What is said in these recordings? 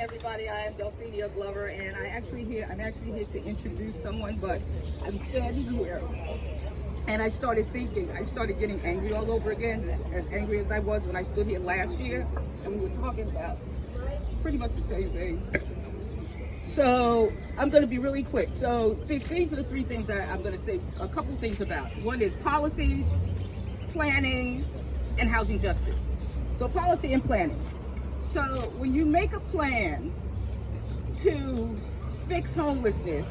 Everybody, I am Dulcinea Glover, and I'm actually here to introduce someone, but I'm standing here, and I started getting angry all over again, as angry as I was when I stood here last year, and we were talking about pretty much the same thing. So I'm going to be really quick. So these are the three things that I'm going to say a couple things about. One is policy, planning, and housing justice. So policy and planning. So when you make a plan to fix homelessness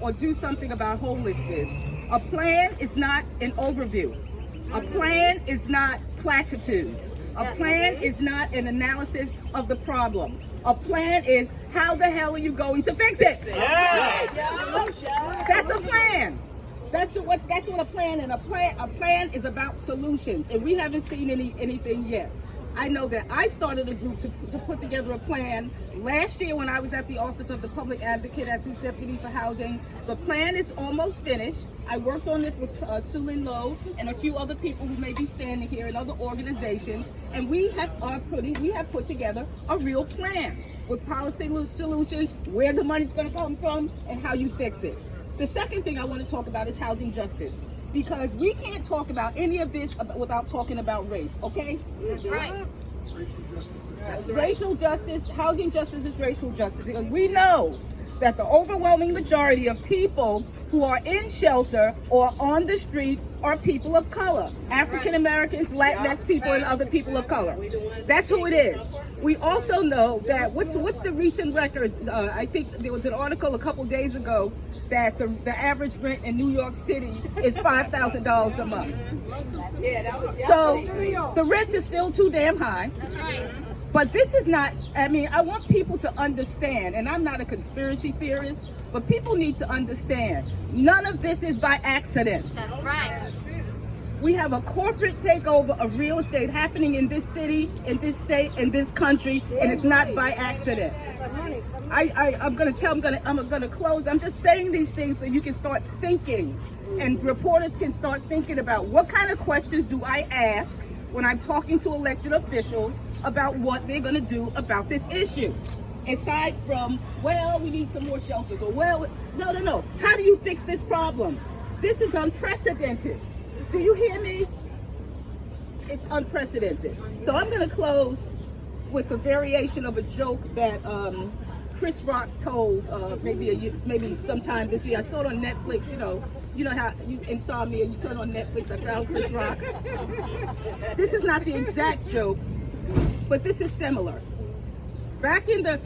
or do something about homelessness, a plan is not an overview. A plan is not platitudes. A plan is not an analysis of the problem. A plan is how the hell are you going to fix it? That's a plan. That's what a plan is. A plan is about solutions, and we haven't seen anything yet. I know that I started a group to put together a plan last year when I was at the Office of the Public Advocate as his deputy for housing. The plan is almost finished. I worked on it with Sulin Lowe and a few other people who may be standing here and other organizations, and we have put together a real plan with policy solutions, where the money's going to come from, and how you fix it. The second thing I want to talk about is housing justice, because we can't talk about any of this without talking about race, okay? That's right. Racial justice, housing justice is racial justice, because we know that the overwhelming majority of people who are in shelter or on the street are people of color. African Americans, Latinx people, and other people of color. That's who it is. We also know that, what's the recent record? I think there was an article a couple days ago that the average rent in New York City is $5,000 a month. So the rent is still too damn high. But this is not, I want people to understand, and I'm not a conspiracy theorist, but people need to understand, none of this is by accident. That's right. We have a corporate takeover of real estate happening in this city, in this state, in this country, and it's not by accident. I'm gonna close. I'm just saying these things so you can start thinking, and reporters can start thinking about what kind of questions do I ask when I'm talking to elected officials about what they're gonna do about this issue. Aside from, well, we need some more shelters, or well, no. How do you fix this problem? This is unprecedented. Do you hear me? It's unprecedented. So I'm going to close with a variation of a joke that Chris Rock told maybe sometime this year. I saw it on Netflix. You know how you insomnia, you turn on Netflix. I found Chris Rock. This is not the exact joke, but this is similar. Back in the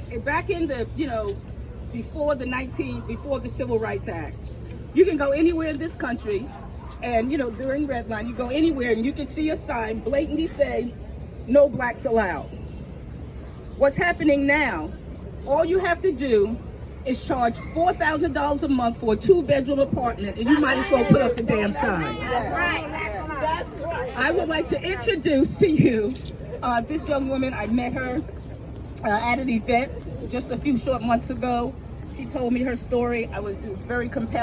before the Civil Rights Act, you can go anywhere in this country. And during Red Line, you go anywhere and you can see a sign blatantly say, "No blacks allowed." What's happening now, all you have to do is charge $4,000 a month for a 2-bedroom apartment, and you might as well put up the damn sign. That's right. That's right. I would like to introduce to you this young woman. I met her at an event just a few short months ago. She told me her story. It was very compelling.